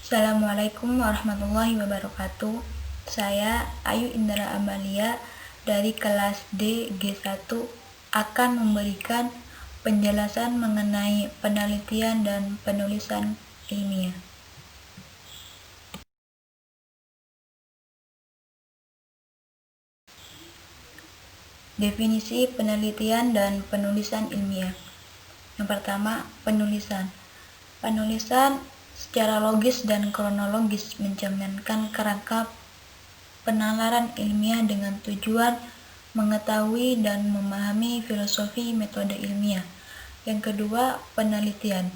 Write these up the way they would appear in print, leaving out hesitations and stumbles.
Assalamualaikum warahmatullahi wabarakatuh. Saya Ayu Indra Amalia dari kelas D G1 akan memberikan penjelasan mengenai penelitian dan penulisan ilmiah. Definisi penelitian dan penulisan ilmiah. Yang pertama, penulisan. Penulisan secara logis dan kronologis mencerminkan kerangka penalaran ilmiah dengan tujuan mengetahui dan memahami filosofi metode ilmiah. Yang kedua, penelitian.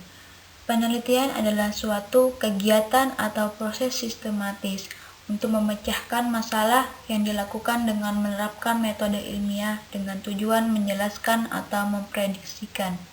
Penelitian adalah suatu kegiatan atau proses sistematis untuk memecahkan masalah yang dilakukan dengan menerapkan metode ilmiah dengan tujuan menjelaskan atau memprediksikan.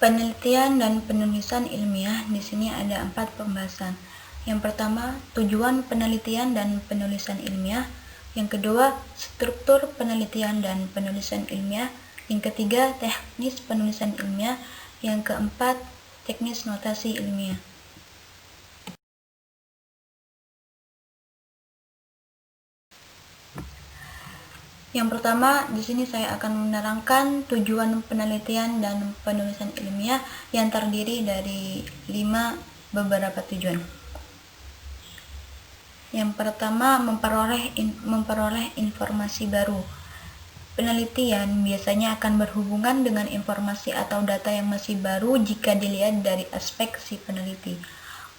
Penelitian dan penulisan ilmiah di sini ada 4 pembahasan. Yang pertama, tujuan penelitian dan penulisan ilmiah. Yang kedua, struktur penelitian dan penulisan ilmiah. Yang ketiga, teknis penulisan ilmiah. Yang keempat, teknis notasi ilmiah. Yang pertama, di sini saya akan menerangkan tujuan penelitian dan penulisan ilmiah yang terdiri dari 5 beberapa tujuan. Yang pertama, memperoleh informasi baru. Penelitian biasanya akan berhubungan dengan informasi atau data yang masih baru jika dilihat dari aspek si peneliti.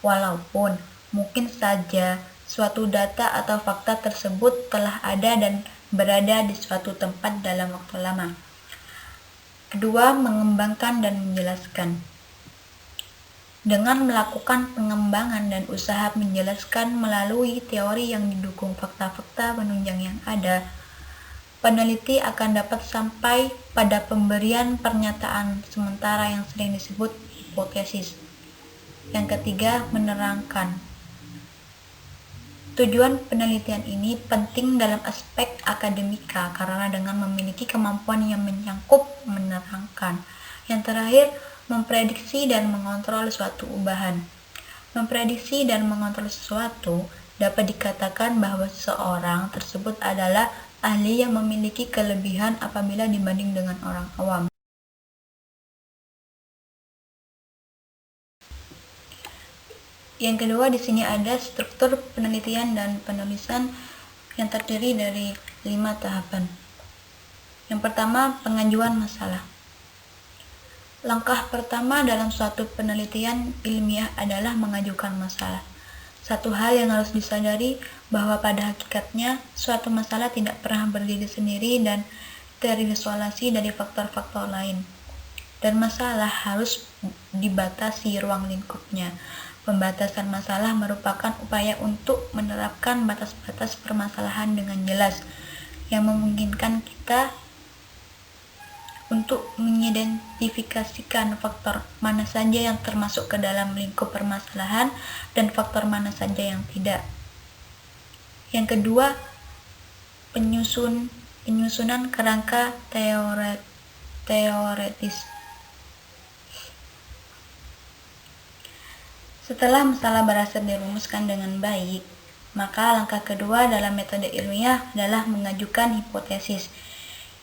Walaupun mungkin saja suatu data atau fakta tersebut telah ada dan berada di suatu tempat dalam waktu lama. Kedua, mengembangkan dan menjelaskan. Dengan melakukan pengembangan dan usaha menjelaskan melalui teori yang didukung fakta-fakta penunjang yang ada, peneliti akan dapat sampai pada pemberian pernyataan sementara yang sering disebut hipotesis. Yang ketiga, menerangkan. Tujuan penelitian ini penting dalam aspek akademika karena dengan memiliki kemampuan yang menyangkut menerangkan. Yang terakhir, memprediksi dan mengontrol suatu ubahan. Memprediksi dan mengontrol sesuatu dapat dikatakan bahwa seseorang tersebut adalah ahli yang memiliki kelebihan apabila dibanding dengan orang awam. Yang kedua, di sini ada struktur penelitian dan penulisan yang terdiri dari 5 tahapan. Yang pertama, pengajuan masalah. Langkah pertama dalam suatu penelitian ilmiah adalah mengajukan masalah. Satu hal yang harus disadari bahwa pada hakikatnya suatu masalah tidak pernah berdiri sendiri dan terisolasi dari faktor-faktor lain. Dan masalah harus dibatasi ruang lingkupnya. Pembatasan masalah merupakan upaya untuk menerapkan batas-batas permasalahan dengan jelas, yang memungkinkan kita untuk mengidentifikasikan faktor mana saja yang termasuk ke dalam lingkup permasalahan dan faktor mana saja yang tidak. Yang kedua, penyusunan kerangka teoretis. Setelah masalah berhasil dirumuskan dengan baik, maka langkah kedua dalam metode ilmiah adalah mengajukan hipotesis.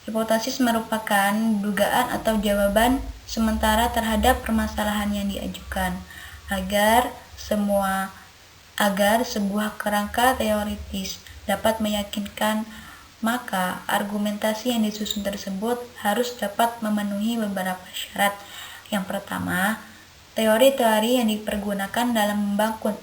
Hipotesis merupakan dugaan atau jawaban sementara terhadap permasalahan yang diajukan, agar sebuah kerangka teoritis dapat meyakinkan, maka argumentasi yang disusun tersebut harus dapat memenuhi beberapa syarat. Yang pertama, teori-teori yang dipergunakan dalam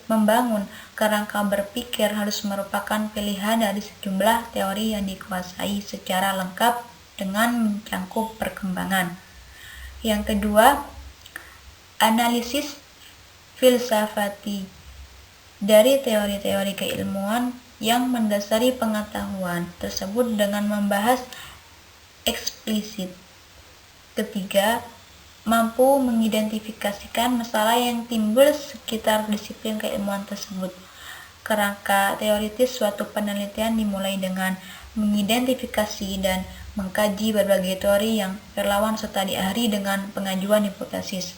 membangun kerangka berpikir harus merupakan pilihan dari sejumlah teori yang dikuasai secara lengkap dengan mencangkup perkembangan. Yang kedua, analisis filsafati dari teori-teori keilmuan yang mendasari pengetahuan tersebut dengan membahas eksplisit. Ketiga, mampu mengidentifikasikan masalah yang timbul sekitar disiplin keilmuan tersebut. Kerangka teoritis suatu penelitian dimulai dengan mengidentifikasi dan mengkaji berbagai teori yang relawan serta diakhiri dengan pengajuan hipotesis.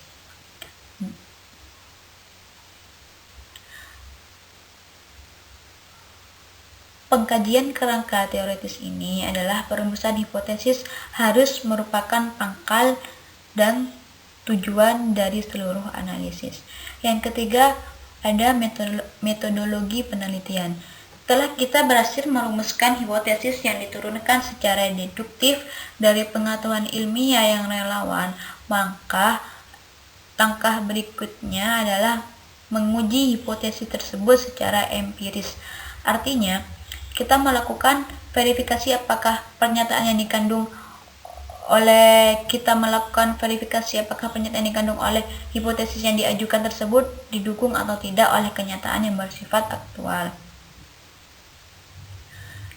Pengkajian kerangka teoritis ini adalah perumusan hipotesis harus merupakan pangkal dan tujuan dari seluruh analisis. Yang ketiga, ada metodologi penelitian. Setelah kita berhasil merumuskan hipotesis yang diturunkan secara deduktif dari pengetahuan ilmiah yang relawan, maka langkah berikutnya adalah menguji hipotesis tersebut secara empiris. Artinya, kita melakukan verifikasi apakah pernyataan yang dikandung oleh hipotesis yang diajukan tersebut didukung atau tidak oleh kenyataan yang bersifat aktual.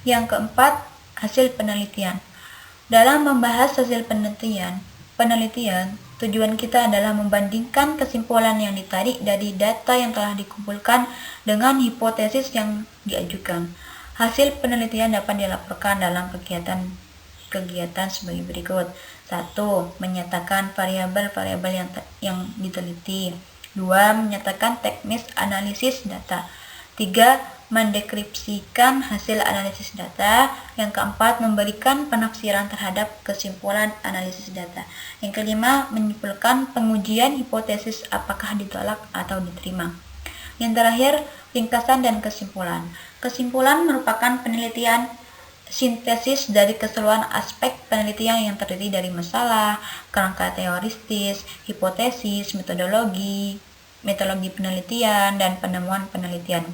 Yang keempat, hasil penelitian. Dalam membahas hasil penelitian, tujuan kita adalah membandingkan kesimpulan yang ditarik dari data yang telah dikumpulkan dengan hipotesis yang diajukan. Hasil penelitian dapat dilaporkan dalam kegiatan sebagai berikut. 1. Menyatakan variabel-variabel yang diteliti. 2. Menyatakan teknis analisis data. 3. Mendeskripsikan hasil analisis data. Yang keempat, memberikan penafsiran terhadap kesimpulan analisis data. Yang kelima, menyimpulkan pengujian hipotesis apakah ditolak atau diterima. Yang terakhir, ringkasan dan kesimpulan. Kesimpulan merupakan penelitian sintesis dari keseluruhan aspek penelitian yang terdiri dari masalah, kerangka teoristis, hipotesis, metodologi penelitian, dan penemuan penelitian.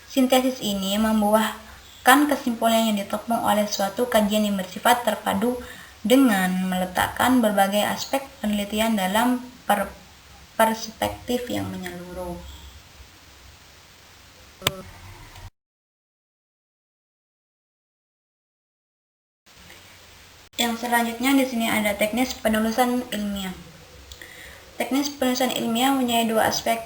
Sintesis ini membuahkan kesimpulan yang ditopang oleh suatu kajian yang bersifat terpadu dengan meletakkan berbagai aspek penelitian dalam perspektif yang menyeluruh. Yang selanjutnya di sini ada teknis penulisan ilmiah. Teknis penulisan ilmiah mempunyai dua aspek,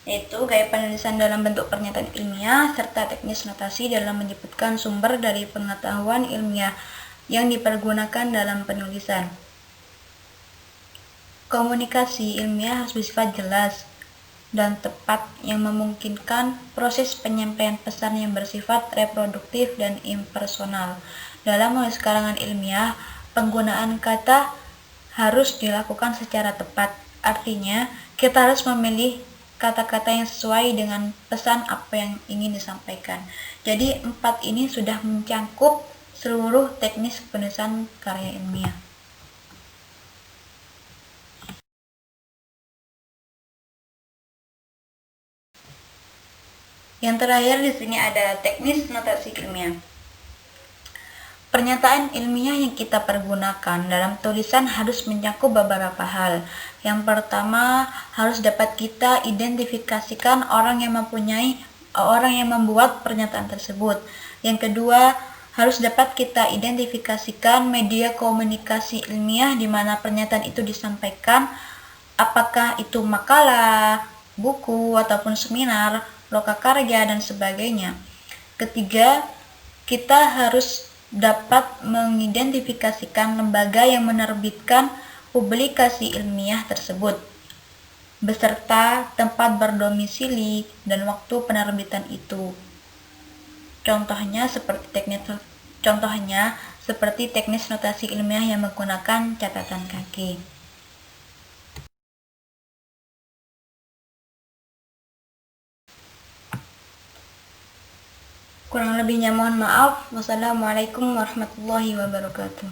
yaitu gaya penulisan dalam bentuk pernyataan ilmiah serta teknis notasi dalam menyebutkan sumber dari pengetahuan ilmiah yang dipergunakan dalam penulisan. Komunikasi ilmiah harus bersifat jelas dan tepat yang memungkinkan proses penyampaian pesan yang bersifat reproduktif dan impersonal. Dalam menulis karangan ilmiah, penggunaan kata harus dilakukan secara tepat. Artinya, kita harus memilih kata-kata yang sesuai dengan pesan apa yang ingin disampaikan. Jadi 4 ini sudah mencakup seluruh teknis penulisan karya ilmiah. Yang terakhir di sini ada teknis notasi ilmiah. Pernyataan ilmiah yang kita pergunakan dalam tulisan harus mencakup beberapa hal. Yang pertama, harus dapat kita identifikasikan orang yang membuat pernyataan tersebut. Yang kedua, harus dapat kita identifikasikan media komunikasi ilmiah di mana pernyataan itu disampaikan, apakah itu makalah, buku, ataupun seminar, lokakarya, dan sebagainya. Ketiga, kita harus dapat mengidentifikasikan lembaga yang menerbitkan publikasi ilmiah tersebut, beserta tempat berdomisili dan waktu penerbitan itu. Contohnya seperti teknis notasi ilmiah yang menggunakan catatan kaki. Kurang lebihnya mohon maaf. Wassalamualaikum warahmatullahi wabarakatuh.